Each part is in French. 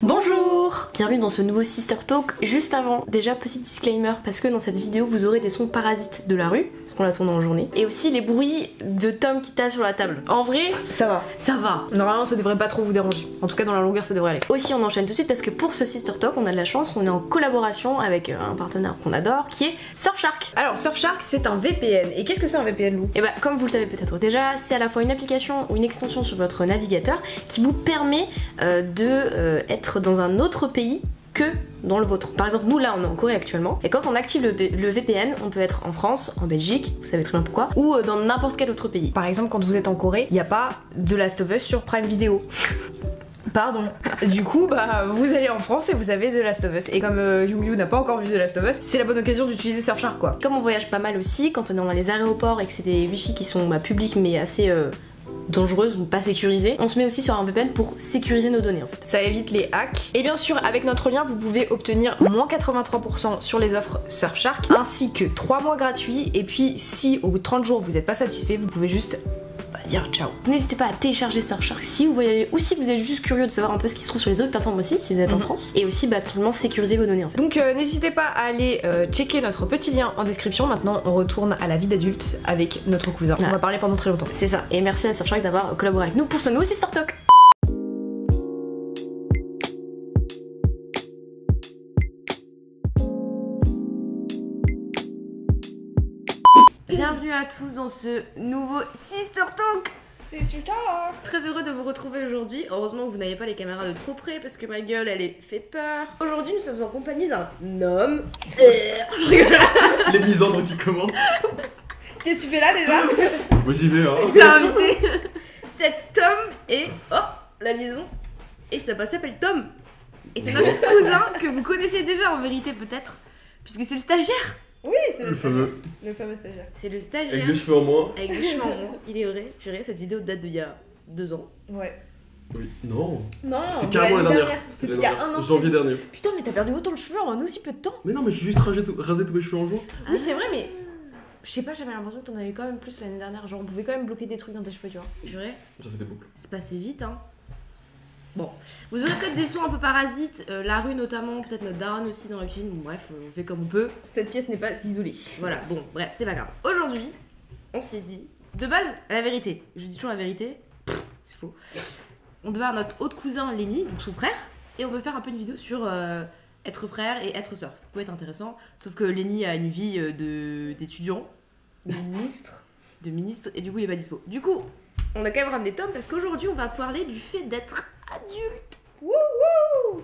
Bonjour! Bienvenue dans ce nouveau Sister Talk. Juste avant, déjà petit disclaimer, parce que dans cette vidéo vous aurez des sons parasites de la rue, parce qu'on la tourne en journée, et aussi les bruits de Tom qui tape sur la table. En vrai, ça va. Normalement ça devrait pas trop vous déranger. En tout cas dans la longueur ça devrait aller. Aussi on enchaîne tout de suite parce que pour ce Sister Talk on a de la chance, on est en collaboration avec un partenaire qu'on adore qui est Surfshark. Alors Surfshark c'est un VPN. Et qu'est-ce que c'est un VPN, Lou? Et bah comme vous le savez peut-être déjà, c'est à la fois une application ou une extension sur votre navigateur qui vous permet être dans un autre pays que dans le vôtre. Par exemple, nous là on est en Corée actuellement, et quand on active le VPN, on peut être en France, en Belgique, vous savez très bien pourquoi, ou dans n'importe quel autre pays. Par exemple, quand vous êtes en Corée, il n'y a pas de Last of Us sur Prime Video. Pardon. Du coup, bah vous allez en France et vous avez The Last of Us. Et comme Yu n'a pas encore vu The Last of Us, c'est la bonne occasion d'utiliser Surfshark quoi. Comme on voyage pas mal aussi, quand on est dans les aéroports et que c'est des wifi qui sont publics mais assez dangereuses ou pas sécurisées, on se met aussi sur un VPN pour sécuriser nos données en fait. Ça évite les hacks. Et bien sûr, avec notre lien, vous pouvez obtenir moins 83% sur les offres Surfshark, ainsi que 3 mois gratuits. Et puis, si au bout de 30 jours vous n'êtes pas satisfait, vous pouvez juste dire ciao. N'hésitez pas à télécharger Surfshark si vous voyagez ou si vous êtes juste curieux de savoir un peu ce qui se trouve sur les autres plateformes aussi, si vous êtes en France. Et aussi, tout simplement sécuriser vos données en fait. Donc, n'hésitez pas à aller checker notre petit lien en description. Maintenant, on retourne à la vie d'adulte avec notre cousin. On va parler pendant très longtemps. C'est ça. Et merci à Surfshark d'avoir collaboré avec nous pour ce nouveau Sister Talk. Bienvenue à tous dans ce nouveau Sister Talk. C'est super. Très heureux de vous retrouver aujourd'hui. Heureusement que vous n'avez pas les caméras de trop près parce que ma gueule elle est fait peur. Aujourd'hui nous sommes en compagnie d'un homme. Les misandres qui commencent. Qu'est-ce que tu fais là déjà? Moi j'y vais hein. Qui t'a invité? Cet homme est... Oh, la liaison. Et ça s'appelle Tom. Et c'est notre cousin que vous connaissez déjà en vérité peut-être. Puisque c'est le stagiaire. Oui, c'est le fameux. Le fameux stagiaire. C'est le stagiaire. Avec des cheveux en moins. Avec des cheveux en moins. Il est vrai. Purée, cette vidéo date d'il y a 2 ans. Ouais. Oui. Non. Non, C'était carrément la dernière. C'était il y a un an. Janvier dernier. Putain, mais t'as perdu autant de cheveux en aussi peu de temps. Mais non, mais j'ai juste rasé tous mes cheveux en jour. Oui, c'est vrai, mais je sais pas, j'avais l'impression que t'en avais quand même plus l'année dernière. Genre, on pouvait quand même bloquer des trucs dans tes cheveux, tu vois. Purée, Ça fait des boucles. c'est passé vite, hein. Bon, vous aurez peut-être des sons un peu parasites, la rue notamment, peut-être notre daronne aussi dans la cuisine. Bon, bref, on fait comme on peut. Cette pièce n'est pas isolée. Voilà, bon, bref, c'est pas grave. Aujourd'hui, on s'est dit, de base, la vérité. Je dis toujours la vérité, c'est faux. On devait avoir notre autre cousin Lenny, donc son frère, et on devait faire un peu une vidéo sur être frère et être sœur. Ça pouvait être intéressant, sauf que Lenny a une vie d'étudiant, de ministre, et du coup il est pas dispo. Du coup, on a quand même ramené Tom parce qu'aujourd'hui on va parler du fait d'être adulte. Wouhou!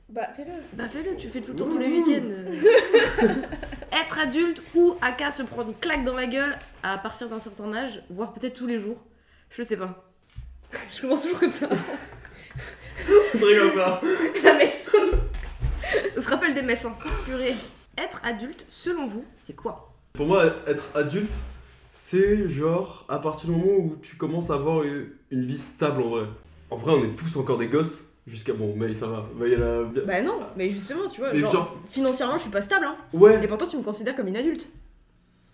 Bah, fais-le. Bah fais-le, tu fais tout le temps tous les week-ends. Être adulte ou à qu'à se prendre une claque dans la gueule à partir d'un certain âge, voire peut-être tous les jours. Je sais pas. Je commence toujours comme ça. Je rigole pas. La messe. On se rappelle des messes, hein. Purée. Être adulte, selon vous, c'est quoi? Pour moi, être adulte, c'est genre à partir du moment où tu commences à avoir une vie stable en vrai. En vrai, on est tous encore des gosses. Jusqu'à bon, mais ça va. Mais il y a la... Bah non, mais justement, tu vois, Mais genre, financièrement, je suis pas stable, hein. Ouais. Et pourtant, tu me considères comme une adulte.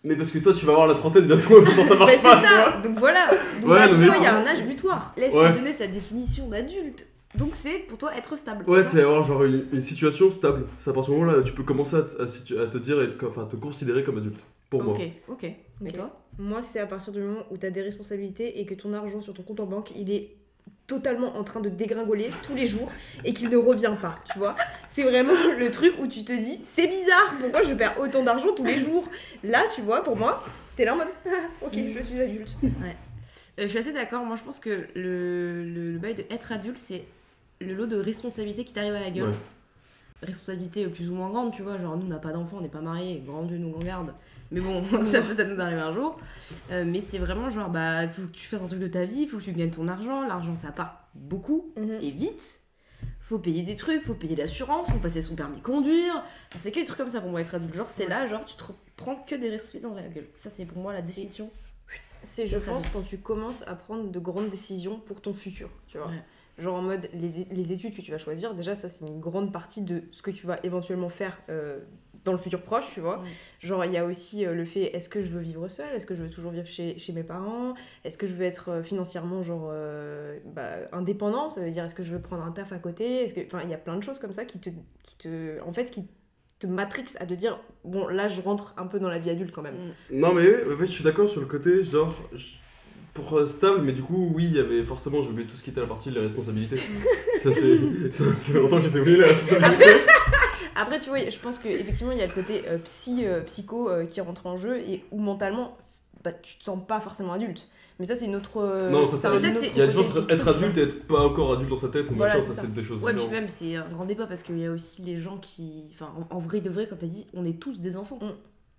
Mais parce que toi, tu vas avoir la trentaine bientôt, sans ça marche Bah, pas, c'est tu ça. vois. Donc voilà. Donc Ouais, là, non, pour mais- toi, il y a un âge butoir. Laisse-moi Ouais. donner sa définition d'adulte. Donc c'est pour toi être stable. Ouais, ça c'est avoir genre une situation stable. C'est à partir du moment là, tu peux commencer à te dire, enfin, te considérer comme adulte. Pour moi. Ok. Mais Ok. toi? Moi, c'est à partir du moment où t'as des responsabilités et que ton argent sur ton compte en banque, il est totalement en train de dégringoler tous les jours et qu'il ne revient pas, tu vois. C'est vraiment le truc où tu te dis, c'est bizarre, pourquoi je perds autant d'argent tous les jours? Là, tu vois, pour moi, t'es là en mode, ok, je suis adulte. Je suis assez d'accord. Moi, je pense que le bail de être adulte, c'est le lot de responsabilités qui t'arrive à la gueule. Ouais. Responsabilités plus ou moins grandes, tu vois. Genre, nous, on n'a pas d'enfants, on n'est pas mariés, grand Dieu nous en garde. Mais bon, ça peut peut-être nous arriver un jour. Mais c'est vraiment genre, bah, faut que tu fasses un truc de ta vie, faut que tu gagnes ton argent. L'argent, ça part beaucoup et vite. Faut payer des trucs, faut payer l'assurance, faut passer son permis de conduire. Enfin, c'est que des trucs comme ça pour moi, être adulte. Genre, c'est là, genre, tu te prends que des responsabilités dans la gueule. Ça, c'est pour moi la définition. C'est, je pense, quand tu commences à prendre de grandes décisions pour ton futur, tu vois. Ouais. Genre en mode, les études que tu vas choisir, déjà, ça, c'est une grande partie de ce que tu vas éventuellement faire dans le futur proche, tu vois. Genre, il y a aussi le fait, est-ce que je veux vivre seule? Est-ce que je veux toujours vivre chez mes parents? Est-ce que je veux être financièrement, genre, indépendant? Ça veut dire, est-ce que je veux prendre un taf à côté? Enfin, il y a plein de choses comme ça qui te matrix à te dire, bon, là, je rentre un peu dans la vie adulte quand même. Non, mais en fait, je suis d'accord sur le côté, genre, pour stable, mais du coup, oui, il y avait forcément, j'ai oublié tout ce qui était la partie de les responsabilités. ça fait longtemps que j'ai oublié les responsabilités. Après, tu vois, je pense qu'effectivement, il y a le côté psycho qui rentre en jeu et où mentalement, bah, tu te sens pas forcément adulte. Mais ça, c'est une autre. Non, ça, il y a différence entre être adulte et être pas encore adulte dans sa tête ou voilà, machin, ça, c'est des choses ouais, différentes. puis même, c'est un grand débat parce qu'il y a aussi les gens qui. Enfin, en vrai de vrai, comme t'as dit, on est tous des enfants.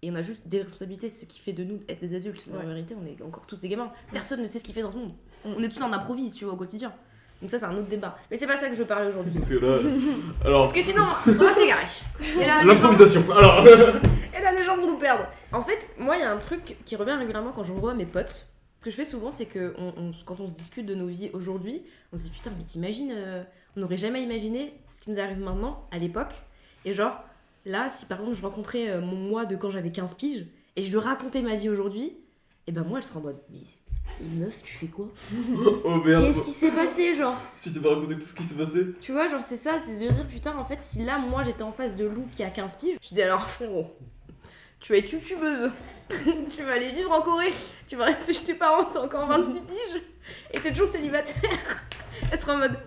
Et on a juste des responsabilités, ce qui fait de nous être des adultes. Mais en vérité, on est encore tous des gamins. Personne ne sait ce qu'il fait dans ce monde. On est tous en improvise, tu vois, au quotidien. Donc ça, c'est un autre débat. Mais c'est pas ça que je veux parler aujourd'hui. Parce que là. Alors. Parce que sinon, on va s'égarer. L'improvisation. Alors. Et là, les gens vont nous perdre. En fait, moi, il y a un truc qui revient régulièrement quand je revois mes potes. Ce que je fais souvent, c'est que quand on se discute de nos vies aujourd'hui, on se dit putain, mais t'imagines, on n'aurait jamais imaginé ce qui nous arrive maintenant, à l'époque. Et genre, là, si par exemple je rencontrais mon moi de quand j'avais 15 piges et je lui racontais ma vie aujourd'hui, et ben moi, elle serait en mode, mais meuf, tu fais quoi? Oh merde. Qu'est-ce qui s'est passé, genre? Si tu peux raconter tout ce qui s'est passé. Tu vois, genre, c'est ça, c'est de dire putain, en fait, si là, moi, j'étais en face de Lou qui a 15 piges, je dis alors, frérot, tu vas être youtubeuse. Tu vas aller vivre en Corée, tu vas rester chez tes parents, t'as encore 26 piges et t'es toujours célibataire. Elle sera en mode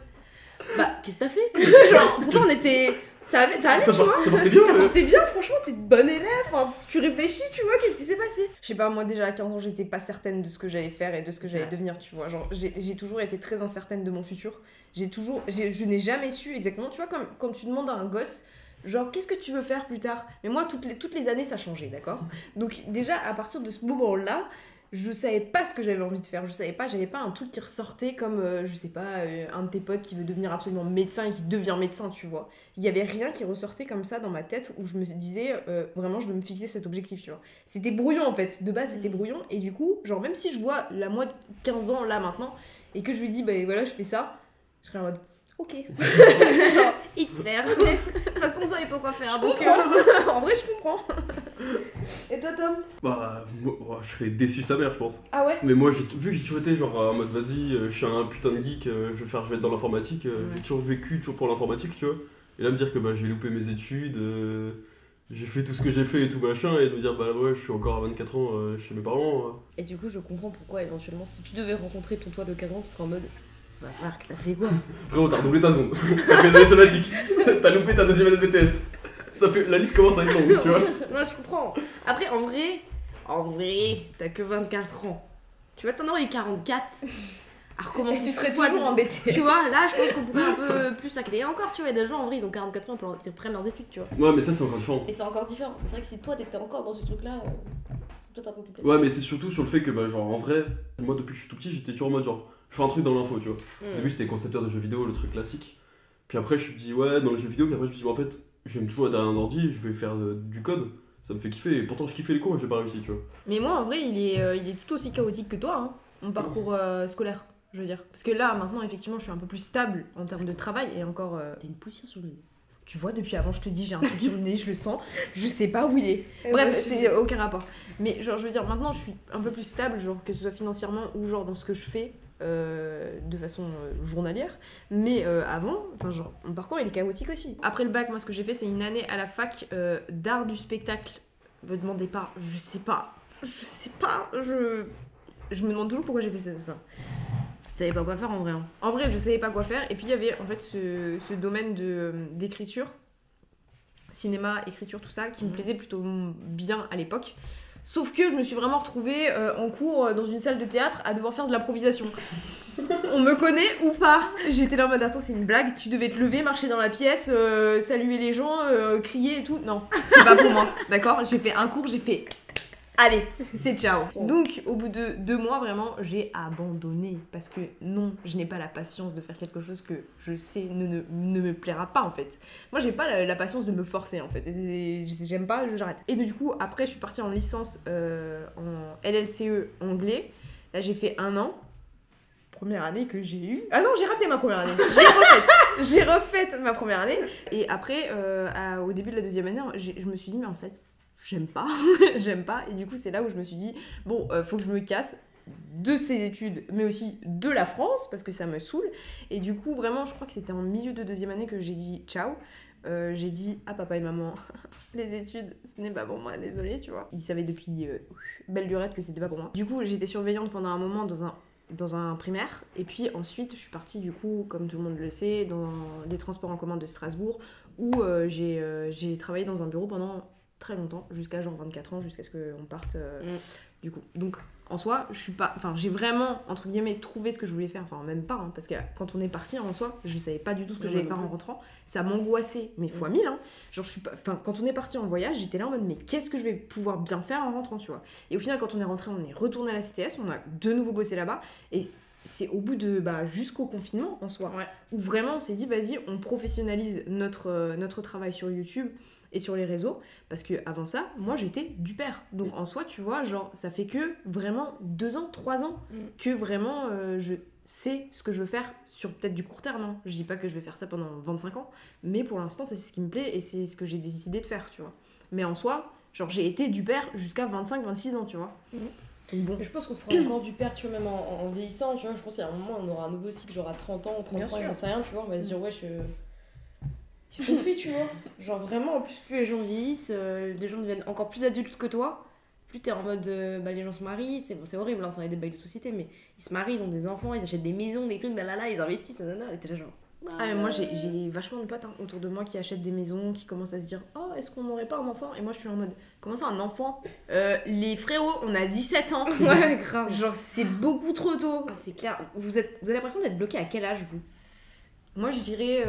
bah qu'est-ce que t'as fait? Genre pourtant on était ça allait, tu vois, ça portait bien, ça portait bien, franchement t'es de bonne élève, enfin, tu réfléchis, tu vois, qu'est-ce qui s'est passé? Je sais pas, moi déjà à 15 ans, j'étais pas certaine de ce que j'allais faire et de ce que j'allais devenir, tu vois. Genre, j'ai toujours été très incertaine de mon futur. Je n'ai jamais su exactement, tu vois, comme quand tu demandes à un gosse, genre, qu'est-ce que tu veux faire plus tard? Mais moi, toutes les années, ça changeait, d'accord? Donc, déjà, à partir de ce moment-là, je savais pas ce que j'avais envie de faire. J'avais pas un truc qui ressortait comme, je sais pas, un de tes potes qui veut devenir absolument médecin et qui devient médecin, tu vois. Il y avait rien qui ressortait comme ça dans ma tête où je me disais, vraiment, je veux me fixer cet objectif, tu vois. C'était brouillon, en fait. De base, c'était brouillon. Et du coup, genre, même si je vois la moi de 15 ans, là, maintenant, et que je lui dis, bah voilà, je fais ça, je serais en mode, ok. Genre, it's fair. De toute façon, on savait pas quoi faire. Je Donc, comprends. En vrai, je comprends. Et toi, Tom? Bah, moi, je serais déçu sa mère, je pense. Ah ouais? Mais moi, vu que j'ai toujours été genre en mode vas-y, je suis un putain de geek, je vais être dans l'informatique, j'ai toujours vécu pour l'informatique, tu vois. Et là, me dire que bah, j'ai loupé mes études, j'ai fait tout ce que j'ai fait et tout machin, et de me dire bah ouais, je suis encore à 24 ans chez mes parents. Et du coup, je comprends pourquoi éventuellement, si tu devais rencontrer ton toi de 15 ans, tu serais en mode bah frère, t'as fait quoi? Frérot, t'as redoublé ta seconde, t'as fait de la mathématiques, t'as loupé ta deuxième année de BTS. Ça fait, la liste commence à être longue, tu vois. Non, je comprends. Après, en vrai, t'as que 24 ans. Tu vois, t'en aurais eu 44. À recommencer. Et tu serais fois, toujours embêté. Tu vois, là, je pense qu'on pourrait un peu plus s'inquiéter. Et encore, tu vois, il y a des gens, en vrai, ils ont 44 ans, ils reprennent leurs études, tu vois. Ouais, mais ça, c'est encore différent. Et c'est encore différent. Mais c'est vrai que si toi, t'étais encore dans ce truc-là, c'est peut-être un peu plus compliqué. Ouais, mais c'est surtout sur le fait que, bah, genre, en vrai, moi, depuis que je suis tout petit, j'étais toujours en mode, genre, je fais un truc dans l'info, tu vois. Au début, c'était concepteur de jeux vidéo, le truc classique. Puis après, je me dis, ouais, dans les jeux vidéo, puis après, je me dis, bah, en fait, j'aime toujours être derrière un ordi, je vais faire du code. Ça me fait kiffer, et pourtant, je kiffais les cours et j'ai pas réussi, tu vois. Mais moi, en vrai, il est tout aussi chaotique que toi, hein, mon parcours scolaire, je veux dire. Parce que là, maintenant, effectivement, je suis un peu plus stable en termes de travail et encore. T'as une poussière sur le nez. Tu vois, depuis avant, je te dis, j'ai un truc sur le nez, je le sens, je sais pas où il est. Bref, c'est aucun rapport. Mais genre, je veux dire, maintenant, je suis un peu plus stable, genre, que ce soit financièrement ou genre dans ce que je fais de façon journalière. Mais avant, enfin, genre, mon parcours, il est chaotique aussi. Après le bac, moi, ce que j'ai fait, c'est une année à la fac d'art du spectacle. Me demandez pas, je sais pas. Je me demande toujours pourquoi j'ai fait ça. Tu savais pas quoi faire en vrai. Hein. En vrai, je savais pas quoi faire. Et puis il y avait en fait ce domaine d'écriture, cinéma, écriture, tout ça, qui me plaisait plutôt bien à l'époque. Sauf que je me suis vraiment retrouvée en cours dans une salle de théâtre à devoir faire de l'improvisation. On me connaît ou pas? J'étais là en mode attends, c'est une blague, tu devais te lever, marcher dans la pièce, saluer les gens, crier et tout. Non, c'est pas pour moi, d'accord? J'ai fait un cours, j'ai fait allez, c'est ciao. Donc, au bout de 2 mois, vraiment, j'ai abandonné. Parce que non, je n'ai pas la patience de faire quelque chose que je sais ne me plaira pas, en fait. Moi, j'ai pas la patience de me forcer, en fait. Et j'aime pas, j'arrête. Et du coup, après, je suis partie en licence en LLCE anglais. Là, j'ai fait 1 an. première année que j'ai eue. Ah non, j'ai raté ma première année. J'ai refait ma première année. Et après, au début de la deuxième année, je me suis dit, mais en fait, j'aime pas. J'aime pas. Et du coup, c'est là où je me suis dit, bon, faut que je me casse de ces études, mais aussi de la France, parce que ça me saoule. Et du coup, vraiment, je crois que c'était en milieu de deuxième année que j'ai dit ciao. J'ai dit à papa et maman, les études, ce n'est pas pour moi, désolée, tu vois. Ils savaient depuis belle lurette que c'était pas pour moi. Du coup, j'étais surveillante pendant un moment dans un primaire. Et puis ensuite, je suis partie, du coup, comme tout le monde le sait, dans les transports en commun de Strasbourg, où j'ai travaillé dans un bureau pendant très longtemps, jusqu'à genre 24 ans, jusqu'à ce qu'on parte du coup. Donc, en soi, je suis pas... Enfin, j'ai vraiment, entre guillemets, trouvé ce que je voulais faire. Enfin, même pas, hein, parce que quand on est parti, en soi, je savais pas du tout ce que j'allais faire en rentrant. Ça m'angoissait, mais fois 1000, hein. Genre, je suis pas... Enfin, quand on est parti en voyage, j'étais là en mode, mais qu'est-ce que je vais pouvoir bien faire en rentrant, tu vois. Et au final, quand on est rentré, on est retourné à la CTS, on a de nouveau bossé là-bas, et c'est au bout de... jusqu'au confinement, en soi, où vraiment, on s'est dit, vas-y, on professionnalise notre travail sur YouTube et sur les réseaux, parce que avant ça, moi j'étais du père. Donc en soi, tu vois, genre ça fait que vraiment 2 ans, 3 ans que vraiment je sais ce que je veux faire sur peut-être du court terme. Hein. Je dis pas que je vais faire ça pendant 25 ans, mais pour l'instant c'est ce qui me plaît et c'est ce que j'ai décidé de faire, tu vois. Mais en soi, genre j'ai été du père jusqu'à 25, 26 ans, tu vois. Donc bon. Je pense qu'on sera encore du père, tu vois, même en vieillissant, tu vois. Je pense qu'il y a un moment, on aura un nouveau cycle, genre à 30 ans, 35, j'en sais rien, tu vois. On va se dire, ouais, Ils sont faits, tu vois. Genre vraiment, en plus, plus les gens vieillissent, les gens deviennent encore plus adultes que toi. Plus t'es en mode, les gens se marient, c'est horrible, hein, ça a des bails de société, mais ils se marient, ils ont des enfants, ils achètent des maisons, des trucs, ils investissent, nanana, et t'es là genre... Ah, mais moi j'ai vachement de potes autour de moi qui achètent des maisons, qui commencent à se dire, oh, est-ce qu'on n'aurait pas un enfant? Et moi je suis en mode, comment ça un enfant? Les frérots, on a 17 ans. Ouais, grave. Genre c'est beaucoup trop tôt. Ah, c'est clair. Vous avez l'impression d'être bloqué à quel âge, vous? Moi je dirais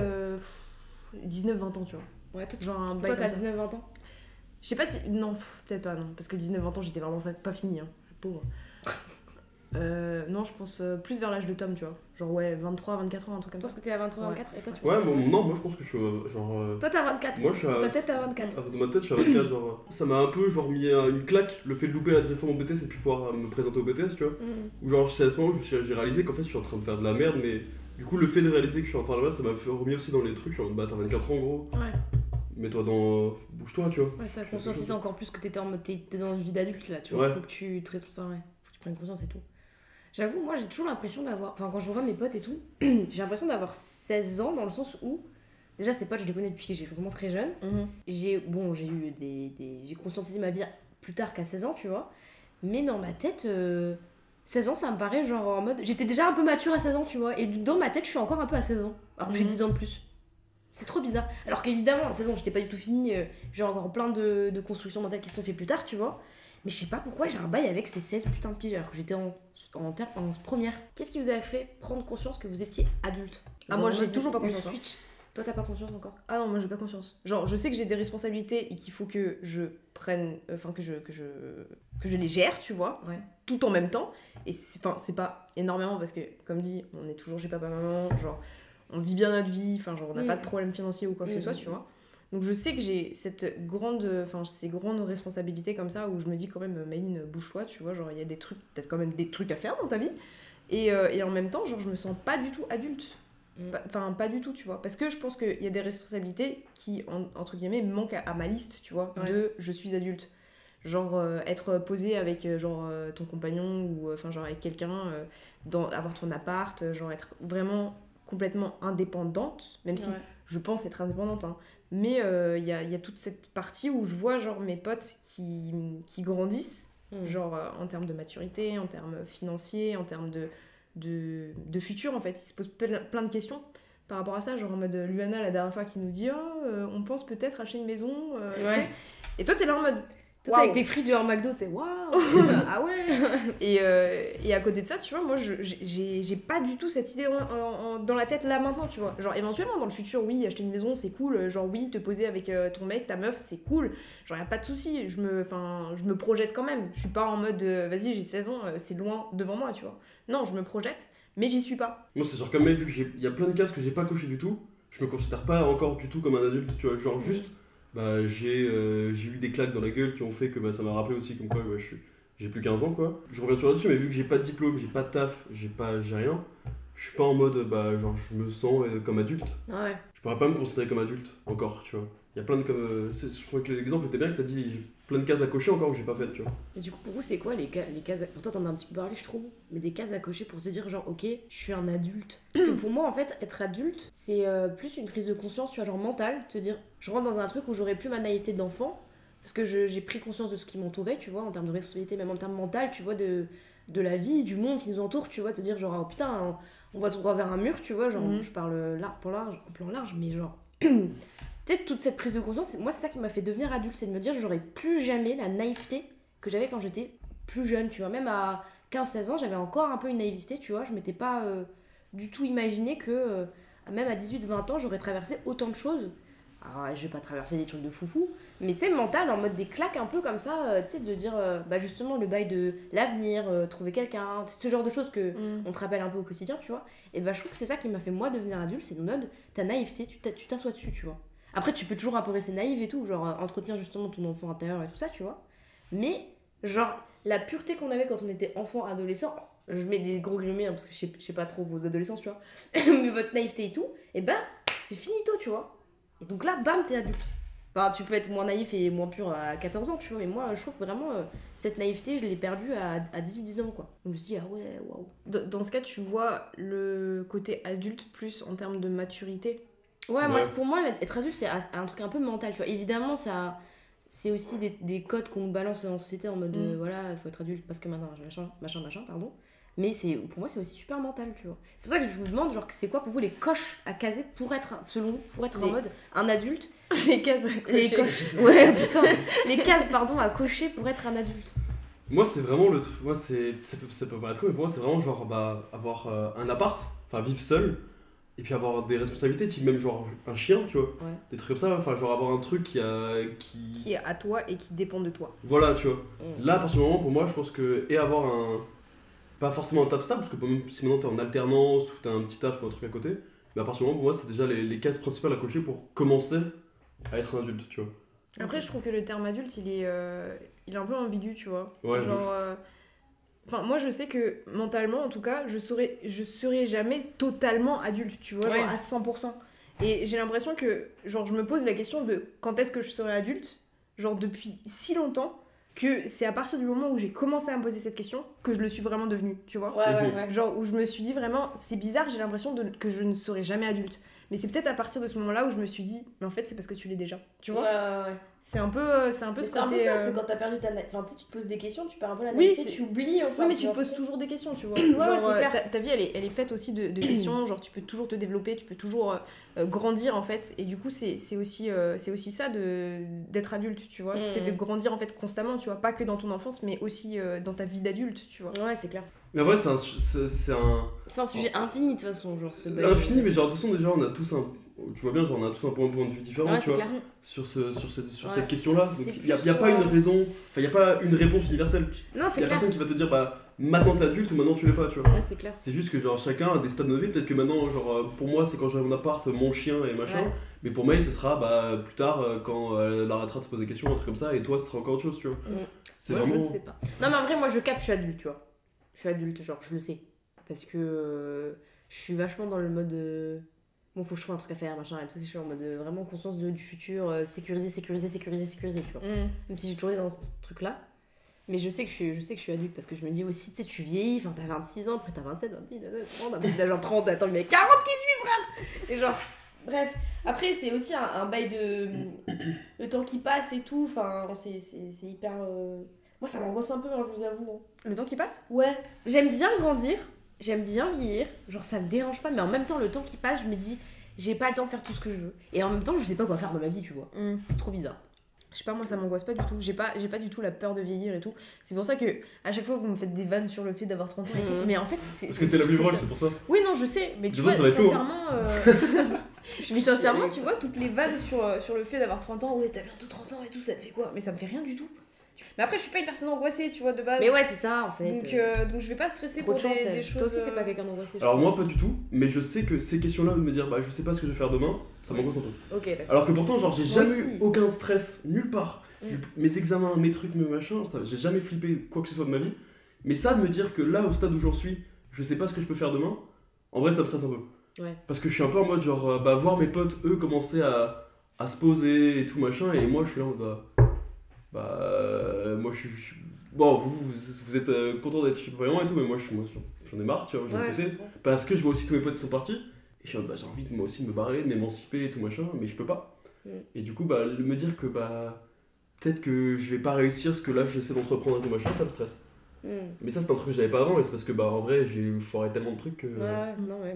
19-20 ans, tu vois. Ouais, genre un toi t'as 19-20 ans? Je sais pas si... Non, peut-être pas, non. Parce que 19-20 ans, j'étais vraiment pas finie, hein. Pauvre. Non, je pense plus vers l'âge de Tom, tu vois. Genre, ouais, 23, 24 ans, un truc comme ça. Je pense que t'es à 23, 24, et toi tu non, moi je pense que je suis genre... Toi t'as 24, moi, je suis dans ta tête t'as 24. Dans ma tête, je suis à 24, genre... Ça m'a un peu, genre, mis une claque, le fait de louper la deuxième fois mon BTS et puis pouvoir me présenter au BTS, tu vois. Ou genre, c'est à ce moment où j'ai réalisé qu'en fait, je suis en train de faire de la merde, mais... Du coup, le fait de réaliser que je suis en train de la merde, ça m'a fait remis aussi dans les trucs. Je suis en mode, t'as 24 ans, en gros. Ouais. Mets-toi dans... Bouge-toi, tu vois. Ouais, t'as conscientisé encore plus que t'étais en mode... T'es dans une vie d'adulte, là, tu vois. Faut que tu te responsabilises, faut que tu prennes conscience et tout. J'avoue, moi, j'ai toujours l'impression d'avoir... Enfin, quand je revois mes potes et tout, j'ai l'impression d'avoir 16 ans, dans le sens où... Déjà, ces potes, je les connais depuis que j'ai vraiment très jeune. J'ai eu j'ai conscientisé ma vie plus tard qu'à 16 ans, tu vois. Mais dans ma tête... 16 ans, ça me paraît genre en mode... J'étais déjà un peu mature à 16 ans, tu vois. Et dans ma tête, je suis encore un peu à 16 ans. Alors que j'ai 10 ans de plus. C'est trop bizarre. Alors qu'évidemment, à 16 ans, j'étais pas du tout finie. J'ai encore plein de constructions mentales qui se sont faites plus tard, tu vois. Mais je sais pas pourquoi j'ai un bail avec ces 16 putains de piges alors que j'étais en première. Qu'est-ce qui vous a fait prendre conscience que vous étiez adulte? Ah, moi, j'ai toujours pas conscience. Switch. Toi, t'as pas conscience encore? Ah non, moi j'ai pas conscience. Genre, je sais que j'ai des responsabilités et qu'il faut que je prenne. Enfin, que je les gère, tu vois. Ouais. Tout en même temps. Et c'est pas énormément parce que, comme dit, on est toujours chez papa-maman. Genre, on vit bien notre vie. Enfin, genre, on n'a pas de problème financier ou quoi que ce soit, tu vois. Donc, je sais que j'ai ces grandes responsabilités comme ça où je me dis quand même, Maïline, bouge-toi, tu vois. Genre, il y a des trucs, peut-être quand même des trucs à faire dans ta vie. Et en même temps, genre, je me sens pas du tout adulte. Enfin, pas du tout, tu vois. Parce que je pense qu'il y a des responsabilités qui, entre guillemets, manquent à ma liste, tu vois, de je suis adulte. Genre, être posé avec ton compagnon ou genre avec quelqu'un, avoir ton appart, genre être vraiment complètement indépendante, même si je pense être indépendante, hein. Mais il y a toute cette partie où je vois genre mes potes qui grandissent, genre en termes de maturité, en termes financiers, en termes de futur en fait. Ils se posent plein de questions par rapport à ça, genre en mode Luana la dernière fois qui nous dit on pense peut-être acheter une maison, et toi t'es là en mode toi t'es avec tes frites genre McDo, tu sais, waouh. Ah ouais. Et à côté de ça, tu vois, moi j'ai pas du tout cette idée dans la tête là maintenant, tu vois. Genre éventuellement dans le futur, oui, acheter une maison c'est cool, genre oui, te poser avec ton mec, ta meuf, c'est cool, genre y a pas de souci, je me projette quand même. Je suis pas en mode vas-y, j'ai 16 ans, c'est loin devant moi, tu vois. Non, je me projette, mais j'y suis pas. Moi c'est genre quand même, vu qu'il y a plein de cases que j'ai pas coché du tout, je me considère pas encore du tout comme un adulte, tu vois, genre juste j'ai eu des claques dans la gueule qui ont fait que ça m'a rappelé aussi comme quoi j'ai plus 15 ans quoi. Je reviens toujours là-dessus, mais vu que j'ai pas de diplôme, j'ai pas de taf, j'ai rien, je suis pas en mode genre je me sens comme adulte. Ouais. Je pourrais pas me considérer comme adulte encore, tu vois. Il y a plein de je crois que l'exemple était bien que t'as dit plein de cases à cocher encore que j'ai pas faites, tu vois. Et du coup, pour vous, c'est quoi les cases pour toi, t'en as un petit peu parlé, je trouve, mais des cases à cocher pour te dire, genre, ok, je suis un adulte. Parce que pour moi, en fait, être adulte, c'est plus une prise de conscience, tu vois, genre mentale, te dire, je rentre dans un truc où j'aurais plus ma naïveté d'enfant, parce que j'ai pris conscience de ce qui m'entourait, tu vois, en termes de responsabilité, même en termes mental, tu vois, de la vie, du monde qui nous entoure, tu vois, te dire, genre, oh putain, on va se droit vers un mur, tu vois, genre, je parle plan large, mais genre. Tu sais, toute cette prise de conscience, moi c'est ça qui m'a fait devenir adulte, c'est de me dire j'aurais plus jamais la naïveté que j'avais quand j'étais plus jeune, tu vois. Même à 15-16 ans, j'avais encore un peu une naïveté, tu vois. Je m'étais pas du tout imaginé que même à 18-20 ans, j'aurais traversé autant de choses. Alors, je vais pas traverser des trucs de foufou, mais tu sais, mental, en mode des claques un peu comme ça, tu sais, de dire justement le bail de l'avenir, trouver quelqu'un, ce genre de choses que on te rappelle un peu au quotidien, tu vois. Et je trouve que c'est ça qui m'a fait moi devenir adulte, c'est ta naïveté, tu t'assois dessus, tu vois. Après, tu peux toujours un peu rester naïve et tout, genre entretenir justement ton enfant intérieur et tout ça, tu vois. Mais, genre, la pureté qu'on avait quand on était enfant, adolescent, je mets des gros guillemets parce que je sais pas trop vos adolescences, tu vois, mais votre naïveté et tout, et c'est finito, tu vois. Et donc là, bam, t'es adulte. Enfin, tu peux être moins naïf et moins pur à 14 ans, tu vois, mais moi, je trouve vraiment cette naïveté, je l'ai perdue à 18-19 ans, quoi. Donc je me suis dit, ah ouais, waouh. Dans ce cas, tu vois le côté adulte plus en termes de maturité. Ouais, moi, pour moi, être adulte, c'est un truc un peu mental, tu vois. Évidemment, c'est aussi des codes qu'on nous balance en société en mode, voilà, il faut être adulte parce que maintenant, machin, pardon. Mais pour moi, c'est aussi super mental, tu vois. C'est pour ça que je vous demande, genre, c'est quoi pour vous les coches à caser pour être, selon vous, pour être en mode un adulte. Les cases à cocher. Ouais, putain. Les cases, pardon, à cocher pour être un adulte. Moi, c'est vraiment moi, ça peut paraître cool, mais pour moi, c'est vraiment genre, avoir un appart, enfin, vivre seul. Et puis avoir des responsabilités, type même genre un chien, tu vois. Ouais. Des trucs comme ça, enfin genre avoir un truc qui est à toi et qui dépend de toi. Voilà, tu vois. Là, à partir du moment, pour moi, je pense que... Et avoir pas forcément un taf stable, parce que même si maintenant t'es en alternance ou t'as un petit taf ou un truc à côté, mais à partir du moment, pour moi, c'est déjà les cases principales à cocher pour commencer à être un adulte, tu vois. Après, je trouve que le terme adulte, il est un peu ambigu, tu vois. Ouais, genre... Enfin, moi, je sais que mentalement, en tout cas, je serai jamais totalement adulte, tu vois, genre à 100%. Et j'ai l'impression que, genre, je me pose la question de quand est-ce que je serai adulte, genre depuis si longtemps, que c'est à partir du moment où j'ai commencé à me poser cette question que je le suis vraiment devenue, tu vois. Ouais. Genre, où je me suis dit vraiment, c'est bizarre, j'ai l'impression que je ne serai jamais adulte. Mais c'est peut-être à partir de ce moment-là où je me suis dit, mais en fait, c'est parce que tu l'es déjà, tu vois. Ouais. C'est un peu ce côté... C'est un peu ça, c'est quand t'as perdu ta naïveté. Enfin, tu te poses des questions, tu perds un peu la naïveté, tu oublies en fait. Oui, mais tu te poses toujours des questions, tu vois. Genre, c'est clair. Ta vie, elle est faite aussi de questions, genre tu peux toujours te développer, tu peux toujours grandir en fait. Et du coup, c'est aussi ça d'être adulte, tu vois. C'est de grandir en fait constamment, tu vois. Pas que dans ton enfance, mais aussi dans ta vie d'adulte, tu vois. Ouais, c'est clair. Mais en vrai, c'est un sujet infini de toute façon, genre ce bail. Infini, mais genre de toute façon, déjà, on a tous un... Tu vois bien, genre on a tous un point de vue différent, tu vois, clair. sur cette question-là. Donc il n'y a plus, pas une raison, enfin il n'y a pas une réponse universelle. Non, c'est clair. Il y a personne qui va te dire, maintenant t'es adulte ou maintenant tu l'es pas, tu vois. Ouais, c'est clair. C'est juste que genre chacun a des stades de vie, peut-être que maintenant, genre pour moi c'est quand j'aurai mon appart, mon chien et machin, mais pour Maï ce sera plus tard quand elle arrêtera de se poser des questions, un truc comme ça, et toi ce sera encore autre chose, tu vois. C'est moi, vraiment... je ne sais pas. Non mais en vrai, moi je capte, je suis adulte, tu vois. Je suis adulte, genre je le sais. Parce que je suis vachement dans le mode... Bon, faut que je trouve un truc à faire, machin, et tout, je suis en mode vraiment conscience du futur, sécuriser, tu vois. Même si j'ai toujours été dans ce truc-là. Mais je sais que je suis adulte parce que je me dis aussi, tu sais, tu vieillis, enfin, t'as 26 ans, après t'as 27, 28, 30, après t'as genre 30, attends, mais 40 qui suivent, frère. Et genre, bref. Après, c'est aussi un bail de... le temps qui passe et tout, enfin, c'est hyper... Moi, ça m'angoisse un peu, hein, je vous avoue. Hein. Le temps qui passe ? Ouais. J'aime bien grandir. J'aime bien vieillir, genre ça me dérange pas, mais en même temps, le temps qui passe, je me dis, j'ai pas le temps de faire tout ce que je veux. Et en même temps, je sais pas quoi faire dans ma vie, tu vois. C'est trop bizarre. Je sais pas, moi ça m'angoisse pas du tout. J'ai pas du tout la peur de vieillir et tout. C'est pour ça que à chaque fois vous me faites des vannes sur le fait d'avoir 30 ans et tout. Mais en fait, c'est. Parce que t'es la vivrolle, c'est pour ça. Oui, non, je sais, mais tu vois, sincèrement, tu vois, toutes les vannes sur le fait d'avoir 30 ans, ouais, t'as bientôt 30 ans et tout, ça te fait quoi ? Mais ça me fait rien du tout. Mais après, je suis pas une personne angoissée, tu vois, de base. Mais ouais, c'est ça en fait. Donc je vais pas stresser pour des choses. Toi aussi, t'es pas quelqu'un d'angoissé. Alors moi, pas du tout, mais je sais que ces questions-là, de me dire, je sais pas ce que je vais faire demain, ça m'angoisse un peu. Ok, d'accord. Alors que pourtant, genre, j'ai jamais eu aucun stress, nulle part. Mes examens, mes trucs, mes machins, ça, j'ai jamais flippé quoi que ce soit de ma vie. Mais ça, de me dire que là, au stade où j'en suis, je sais pas ce que je peux faire demain, en vrai, ça me stresse un peu. Ouais. Parce que je suis un peu en mode genre, voir mes potes, eux, commencer à se poser et tout machin, et moi, je suis là en mode, moi, je suis... Bon, vous êtes content d'être chez Paris et tout, mais moi, j'en ai marre, tu vois, j'en ai fait. Parce que je vois aussi tous mes potes qui sont partis, et je suis en mode, j'ai envie moi aussi de me barrer, de m'émanciper et tout machin, mais je peux pas. Et du coup, me dire que peut-être que je vais pas réussir ce que là j'essaie d'entreprendre et tout machin, ça me stresse. Mais ça, c'est un truc que j'avais pas avant, et c'est parce que en vrai, j'ai foiré tellement de trucs que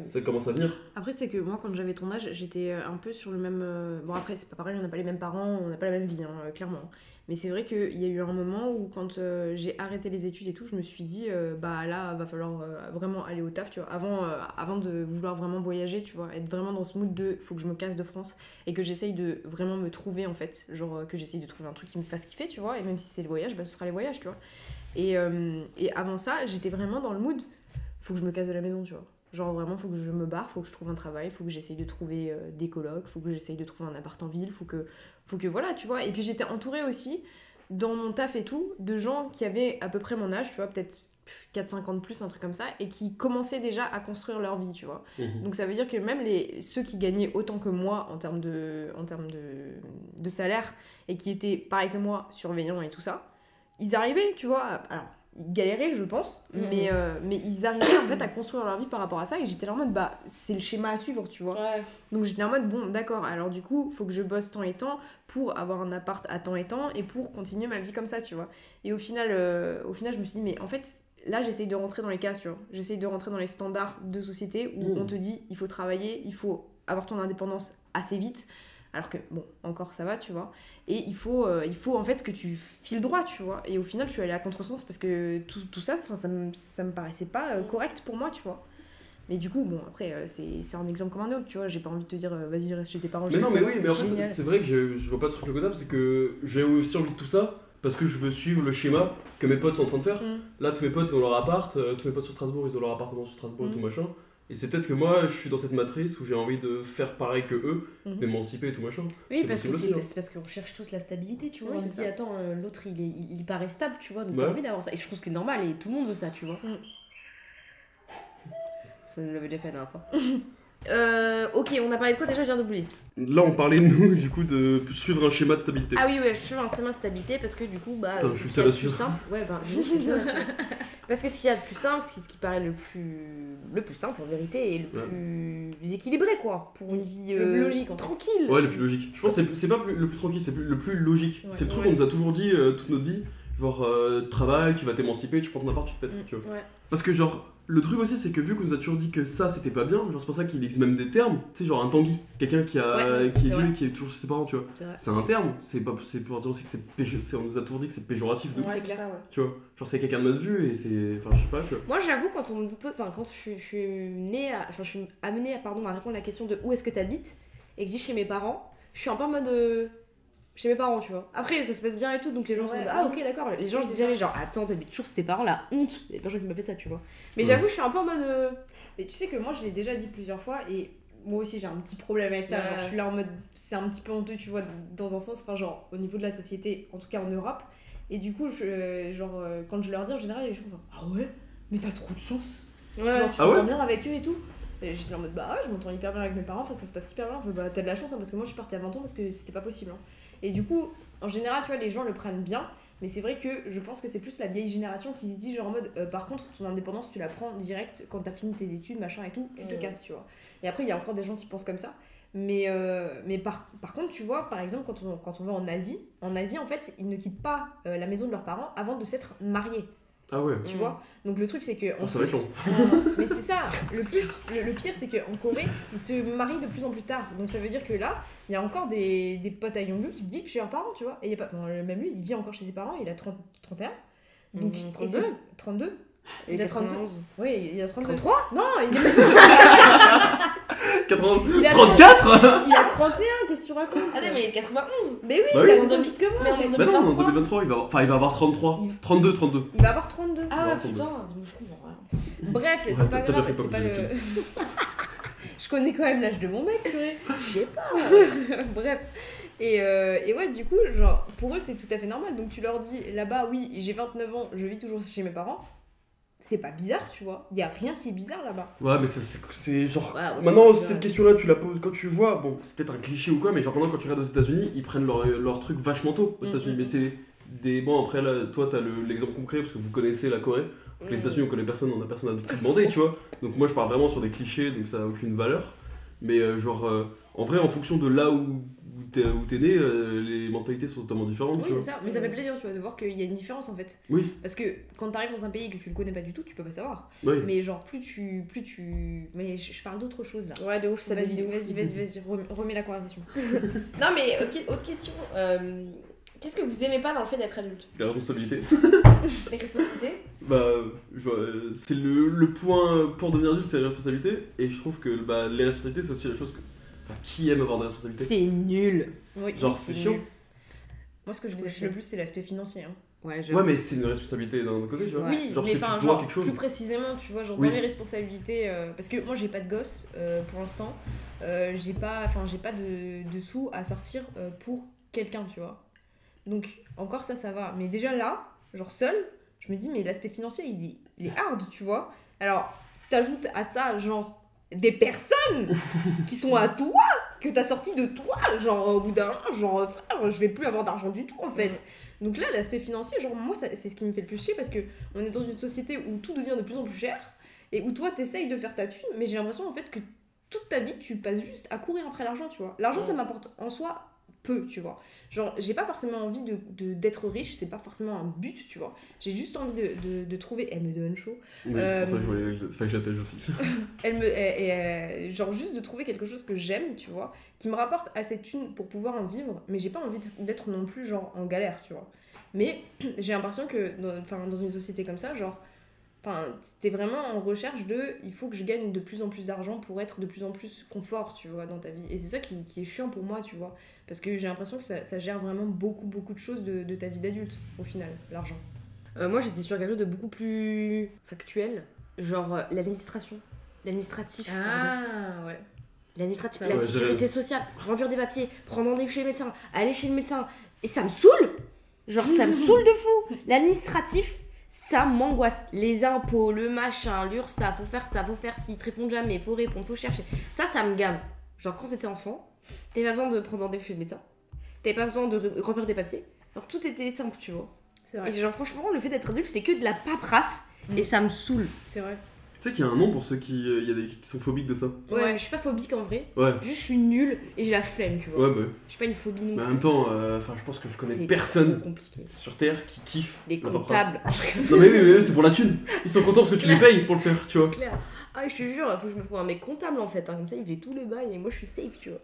ça commence à venir. Après, tu sais que moi, quand j'avais ton âge, j'étais un peu sur le même. Bon, après, c'est pas pareil, on n'a pas les mêmes parents, on n'a pas la même vie, hein, clairement. Mais c'est vrai qu'il y a eu un moment où, quand j'ai arrêté les études et tout, je me suis dit, là, va falloir vraiment aller au taf, tu vois. Avant de vouloir vraiment voyager, tu vois, être vraiment dans ce mood de faut que je me casse de France et que j'essaye de vraiment me trouver, en fait. Genre, que j'essaye de trouver un truc qui me fasse kiffer, tu vois. Et même si c'est le voyage, ce sera les voyages, tu vois. Et avant ça, j'étais vraiment dans le mood faut que je me casse de la maison, tu vois. Genre vraiment, faut que je me barre, faut que je trouve un travail, faut que j'essaye de trouver des colocs, faut que j'essaye de trouver un appart en ville, faut que voilà, tu vois. Et puis j'étais entourée aussi, dans mon taf et tout, de gens qui avaient à peu près mon âge, tu vois, peut-être 4-5 ans de plus, un truc comme ça, et qui commençaient déjà à construire leur vie, tu vois. Donc ça veut dire que même ceux qui gagnaient autant que moi en termes de salaire, et qui étaient pareil que moi, surveillants et tout ça, ils arrivaient, tu vois, alors ils galéraient, je pense, mais ils arrivaient en fait à construire leur vie par rapport à ça, et j'étais là en mode c'est le schéma à suivre, tu vois. Donc j'étais en mode bon, d'accord, alors du coup faut que je bosse temps et temps pour avoir un appart à temps et temps et pour continuer ma vie comme ça, tu vois. Et au final je me suis dit mais en fait là j'essaye de rentrer dans les cases, tu vois. J'essaye de rentrer dans les standards de société où on te dit il faut travailler, il faut avoir ton indépendance assez vite. Alors que, bon, encore ça va, tu vois. Et il faut en fait que tu files droit, tu vois. Et au final, je suis allée à contresens parce que tout ça, ça me paraissait pas correct pour moi, tu vois. Mais du coup, bon, après, c'est un exemple comme un autre, tu vois. J'ai pas envie de te dire, vas-y, reste chez tes parents. Mais non, mais oui, mais en fait, c'est vrai que je vois pas de truc le godable, c'est que j'ai aussi envie de tout ça parce que je veux suivre le schéma que mes potes sont en train de faire. Là, tous mes potes, ils ont leur appart, tous mes potes sur Strasbourg, ils ont leur appartement sur Strasbourg et tout machin. Et c'est peut-être que moi, je suis dans cette matrice où j'ai envie de faire pareil que eux, m'émanciper et tout machin. Oui, parce que c'est parce qu'on cherche tous la stabilité, tu vois. On se dit, attends, l'autre, il paraît stable, tu vois, donc t'as envie d'avoir ça. Et je trouve que c'est normal, et tout le monde veut ça, tu vois. Ça nous l'avait déjà fait la dernière fois. Ok, on a parlé de quoi déjà, je viens d'oublier. Là, on parlait, nous, du coup, de suivre un schéma de stabilité. Ah oui, ouais, je suis un schéma de stabilité parce que du coup, Attends, je suis ça là-dessus. Ouais, parce que ce qu'il y a de plus simple, ce qui paraît le plus simple en vérité, et le plus équilibré, quoi, pour une vie le plus logique, tranquille. Ouais, le plus logique. Je pense que c'est pas le plus tranquille, c'est le plus logique. C'est le truc qu'on nous a toujours dit toute notre vie. Genre, travail, tu vas t'émanciper, tu prends ton appart, tu te pètes, tu vois. Parce que, genre, le truc aussi, c'est que vu qu'on nous a toujours dit que ça c'était pas bien, genre, c'est pour ça qu'il existe même des termes, tu sais, genre un tanguy, quelqu'un qui est vieux et qui est toujours chez ses parents, tu vois. C'est un terme, c'est pour dire aussi que on nous a toujours dit que c'est péjoratif de c'est clair, tu vois. Genre, c'est quelqu'un de mal vu et c'est. Enfin, je sais pas, tu vois. Moi, j'avoue, quand je suis amenée à répondre à la question de où est-ce que t'habites, et que je dis chez mes parents, je suis un peu en mode. Chez mes parents, tu vois. Après, ça se passe bien et tout, donc les gens sont en mode ah ok, d'accord. Les gens se disent jamais genre attends, t'habites toujours chez tes parents, la honte. Il y a personne qui m'a fait ça, tu vois. Mais j'avoue, je suis un peu en mode. Mais tu sais que moi, je l'ai déjà dit plusieurs fois, et moi aussi, j'ai un petit problème avec ça. Genre, je suis là en mode. C'est un petit peu honteux, tu vois, dans un sens, enfin, genre, au niveau de la société, en tout cas en Europe. Et du coup, quand je leur dis en général, les gens font ah ouais, mais t'as trop de chance. Genre, tu t'entends bien avec eux et tout. Et j'étais en mode bah ouais, je m'entends hyper bien avec mes parents, enfin ça se passe hyper bien. Enfin, bah t'as de la chance, hein, parce que moi je suis partie à 20 ans parce que c'était pas possible. Hein. Et du coup, en général, tu vois, les gens le prennent bien, mais c'est vrai que je pense que c'est plus la vieille génération qui se dit genre en mode par contre, ton indépendance, tu la prends direct quand t'as fini tes études, machin et tout, tu te casses, tu vois. Et après, il y a encore des gens qui pensent comme ça. Mais par contre, tu vois, par exemple, quand on va en Asie, en fait, ils ne quittent pas la maison de leurs parents avant de s'être mariés. Ah ouais. Tu vois. Donc le truc c'est que ça va être long. mais c'est ça, le pire c'est qu'en Corée, ils se marient de plus en plus tard. Donc ça veut dire que là, il y a encore des potes à Yongju qui vivent chez leurs parents, tu vois. Et il y a pas même lui, il vit encore chez ses parents, il a 31. Donc 32. Et il a 32. Oui, il a 32. 33 Non, il est 34. Il a 31, qu'est-ce que tu racontes? Ah non, mais il est 91. Mais oui, il a 2 ans de plus que moi. Mais non, en 2023, il va avoir 33. 32. Il va avoir 32. Ah ouais, putain, je comprends rien. Bref, c'est pas grave, c'est pas le... Je connais quand même l'âge de mon mec, je sais pas. Bref. Et ouais, du coup, genre, pour eux, c'est tout à fait normal. Donc tu leur dis, là-bas, oui, j'ai 29 ans, je vis toujours chez mes parents. C'est pas bizarre, tu vois. Il y a rien qui est bizarre là-bas. Ouais, mais c'est genre. Ouais, ouais, maintenant, c'est bizarre. cette question-là, tu la poses quand tu vois. Bon, c'est peut-être un cliché ou quoi, mais genre, maintenant, quand tu regardes aux États-Unis, ils prennent leur truc vachement tôt aux États-Unis. Mais c'est des. Bon, après, là, toi, t'as l'exemple concret parce que vous connaissez la Corée. Donc, les États-Unis, on connaît personne, on a personne à tout demander, tu vois. Donc, moi, je pars vraiment sur des clichés, donc ça a aucune valeur. Mais en vrai, en fonction de là où t'es né, les mentalités sont totalement différentes. Oui, tu vois. c'est ça. Mais ça fait plaisir, tu vois, de voir qu'il y a une différence en fait. Oui, Parce que quand t'arrives dans un pays et que tu le connais pas du tout, tu peux pas savoir. oui. Mais genre, plus tu. Mais je parle d'autre chose là. Ouais, de ouf, ça Vas-y, devient ouf. vas-y, remets la conversation. Non, mais ok, autre question. Qu'est-ce que vous aimez pas dans le fait d'être adulte? La responsabilité. Les responsabilités? Bah, c'est le point pour devenir adulte, c'est la responsabilité. Et je trouve que les responsabilités, c'est aussi la chose que. Enfin, qui aime avoir des responsabilités? C'est nul. Oui, Genre, oui, c'est nul. chiant. Moi, ce que je déteste le plus, c'est l'aspect financier. Hein. Ouais, Ouais, mais c'est une responsabilité d'un autre côté, tu vois. Ouais. Oui, Genre, mais parce que enfin, tu dois genre, quelque chose. plus précisément, tu vois, genre Oui. dans les responsabilités. Parce que moi, j'ai pas de gosse pour l'instant. J'ai pas de sous à sortir pour quelqu'un, tu vois. Donc, encore ça va. Mais déjà là, genre seul, je me dis, mais l'aspect financier, il est hard, tu vois. Alors, t'ajoutes à ça, genre, des personnes qui sont à toi, que t'as sorti de toi, genre, au bout d'un an, genre, frère, je vais plus avoir d'argent du tout, en fait. Donc là, l'aspect financier, genre, moi, c'est ce qui me fait le plus chier, parce que on est dans une société où tout devient de plus en plus cher, et où toi, t'essayes de faire ta thune, mais j'ai l'impression, en fait, que toute ta vie, tu passes juste à courir après l'argent, tu vois. L'argent, ça m'apporte en soi peu, tu vois. Genre, j'ai pas forcément envie d'être riche, c'est pas forcément un but, tu vois. J'ai juste envie de trouver... Elle me donne chaud. Oui, c'est pour ça que je voulais. Fallait que j'attège aussi. Genre, juste de trouver quelque chose que j'aime, tu vois, qui me rapporte assez de thunes pour pouvoir en vivre, mais j'ai pas envie d'être non plus, genre, en galère, tu vois. Mais j'ai l'impression que, dans une société comme ça, genre... Enfin, t'es vraiment en recherche de il faut que je gagne de plus en plus d'argent pour être de plus en plus confort, tu vois, dans ta vie. Et c'est ça qui est chiant pour moi, tu vois. Parce que j'ai l'impression que ça gère vraiment beaucoup de choses de ta vie d'adulte, au final, l'argent. Moi, j'étais sur quelque chose de beaucoup plus factuel. Genre l'administration. L'administratif. pardon. Ouais. L'administratif, Ça, la ouais, sécurité sociale, remplir des papiers, prendre rendez-vous chez le médecin, aller chez le médecin. Et ça me saoule. Genre, ça me saoule de fou. L'administratif, ça m'angoisse. Les impôts, le machin, l'URSSAF, faut faire ça, faut faire ci, te répondre jamais, faut répondre, faut chercher. Ça me gave. Genre, quand t'étais enfant, t'avais pas besoin de prendre rendez-vous chez le médecin. T'avais pas besoin de remplir des papiers. Genre, tout était simple, tu vois. C'est vrai. Et genre, franchement, le fait d'être adulte, c'est que de la paperasse. Et ça me saoule. C'est vrai. Tu sais qu'il y a un nom pour ceux qui sont phobiques de ça. Ouais, je suis pas phobique en vrai. Ouais. Juste, je suis nulle et j'ai la flemme, tu vois. Ouais, bah. Je suis pas une phobie non Mais en plus. même temps, je pense que je connais C'est personne trop compliqué. sur Terre qui kiffe Les la paperasse. comptables. Non, mais oui, c'est pour la thune. Ils sont contents parce que tu les payes pour le faire, tu vois. Claire. Ah, je te jure, faut que je me trouve un mec comptable en fait. Hein. Comme ça, il fait tout le bail et moi, je suis safe, tu vois.